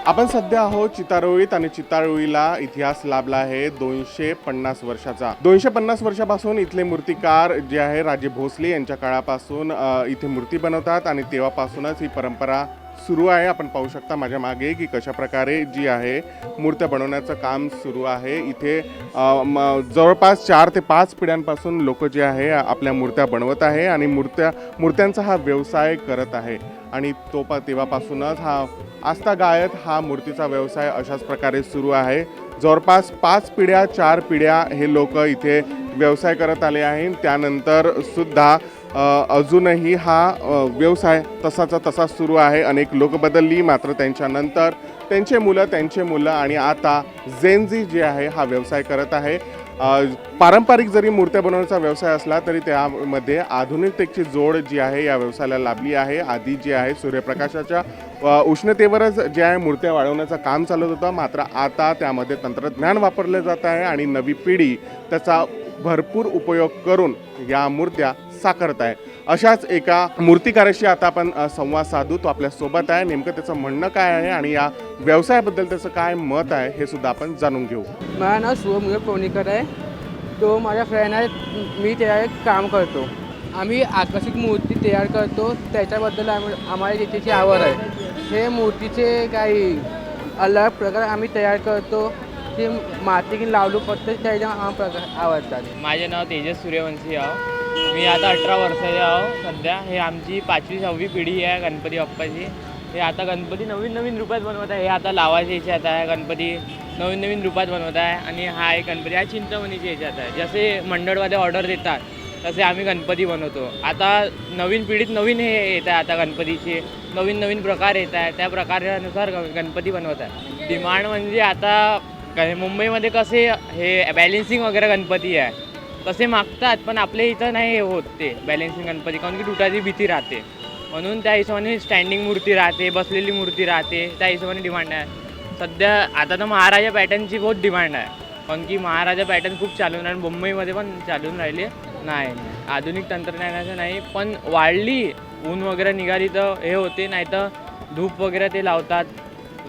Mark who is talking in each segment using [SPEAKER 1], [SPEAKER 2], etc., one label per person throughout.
[SPEAKER 1] आपण सध्या आहोत चितारोळीत आणि चितारोळीला इतिहास लाभला आहे 250 वर्षाचा। 250 वर्षापासून इथले मूर्तिकार जे आहे राजे भोसले यांच्या काळापासून इथे मूर्ती बनवतात आणि तेव्हापासूनच ही परंपरा सुरू आहे। आपण पाहू शकता माझ्या मागे की कशा प्रकारे जी आहे मूर्त्या बनवण्याचं काम सुरू आहे। इथे जवळपास 4 ते 5 पिढ्यांपासून लोक जे आहे आपल्या मूर्त्या बनवत आहे आणि मूर्त्यांचा हा व्यवसाय करत आहे आणि तेव्हापासूनच हा आस्थागायत हा मूर्तीचा व्यवसाय अशाच प्रकारे सुरू आहे। जवळपास 5 पिढ्या 4 पिढ्या हे लोक इथे व्यवसाय करत आले आहेत। त्यानंतर सुद्धा अजूनही हा व्यवसाय तसाचा तसा सुरू आहे। अनेक लोक बदलली मात्र त्यांच्यानंतर त्यांचे मुलं आणि आता जेनझी जे आहे हा व्यवसाय करत आहे। पारंपरिक जरी मूर्त्या बनवण्याचा व्यवसाय असला तरी त्यामध्ये आधुनिकतेची जोड जी आहे या व्यवसायाला लाभली आहे। आधी जे आहे सूर्यप्रकाशाच्या उष्णतेवरच जे आहे मूर्त्या वाढवण्याचं काम चालत होतं, मात्र आता त्यामध्ये तंत्रज्ञान वापरले जात आहे आणि नवी पिढी त्याचा भरपूर उपयोग करून या मूर्त्या साकारत आहे। अशाच एका मूर्तिकाराशी आता आपण संवाद साधू। तो आपल्या सोबत आहे। नेमकं त्याचं म्हणणं काय आहे आणि या व्यवसायाबद्दल त्याचं काय मत आहे हे सुद्धा आपण जाणून घेऊ।
[SPEAKER 2] माझं नाव शुभम कोणीकर आहे। तो माझा फ्रेंड आहे। मी त्याच्यावर काम करतो। आम्ही आकर्षक मूर्ती तयार करतो, त्याच्याबद्दल आम्हाला त्याची आवड आहे। हे मूर्तीचे काही अलग प्रकार आम्ही तयार करतो, ते माती लावलू पडते त्याच्या प्रकार आवडतात।
[SPEAKER 3] माझे नाव तेजस सूर्यवंशी आहे। मी आता 18 वर्षाचे आहे सध्या। हे आमची 5वी-6वी पिढी आहे गणपती बाप्पाची। हे आता गणपती नवीन रूपात बनवत आहे। हे आता लावायच्या ह्याच्यात आहे, गणपती नवीन रूपात बनवत आहे। आणि हा एक गणपती हा चिंतामणीच्या ह्याच्यात आहे। जसे मंडळवाले ऑर्डर देतात तसे आम्ही गणपती बनवतो। आता नवीन पिढीत नवीन हे येत आहे, आता गणपतीचे नवीन प्रकार येत आहे, त्या प्रकारानुसार गणपती बनवत आहे। डिमांड म्हणजे आता मुंबईमध्ये कसे हे बॅलेन्सिंग वगैरे गणपती आहे तसे मागतात, पण आपल्या इथं नाही होत ते बॅलेन्सिंग गणपती, कारण की तुटायची भीती राहते। म्हणून त्या हिशोबाने स्टँडिंग मूर्ती राहते, बसलेली मूर्ती राहते, त्या हिशोबाने डिमांड आहे। सध्या आता तर महाराजा पॅटर्नची बहुत डिमांड आहे, कारण की महाराजा पॅटर्न खूप चालून आहे। मुंबईमध्ये पण चालून राहिले नाही, आधुनिक तंत्रज्ञानाचं नाही, पण वाढली ऊन वगैरे निघाली तर हे होते, नाही तर धूप वगैरे ते लावतात,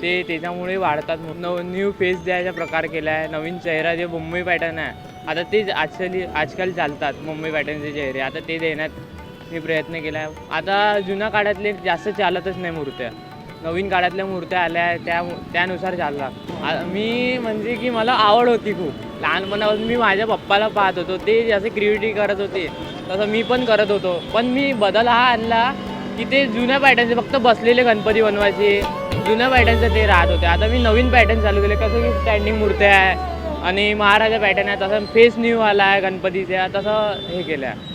[SPEAKER 3] ते त्याच्यामुळे वाढतात। न्यू फेस द्यायचा प्रकार केला आहे। नवीन चेहरा जे मुंबई पॅटर्न आहे आता ते आजकाल चालतात मुंबई पॅटर्नचे चेहरे, आता ते देण्यात मी प्रयत्न केला आहे। आता जुन्या काळातले जास्त चालतच नाही मूर्त्या, नवीन काळातल्या मूर्त्या आल्या त्यानुसार चालला। मी म्हणजे की मला आवड होती खूप लहानपणापासून। मी माझ्या पप्पाला पाहत होतो, ते जसे क्रिएटिव्ह करत होते तसं मी पण करत होतो, पण मी बदल हा आणला की ते जुन्या पॅटर्नचे फक्त बसलेले गणपती बनवायचे, जुन्या पॅटर्नचं ते राहत होते। आता मी नवीन पॅटर्न चालू केले, कसं की स्टँडिंग मूर्त्या आहे आणि महाराजा पॅटर्न आहे, तसं फेस न्यू आला आहे गणपतीचा, तसं हे केलं आहे।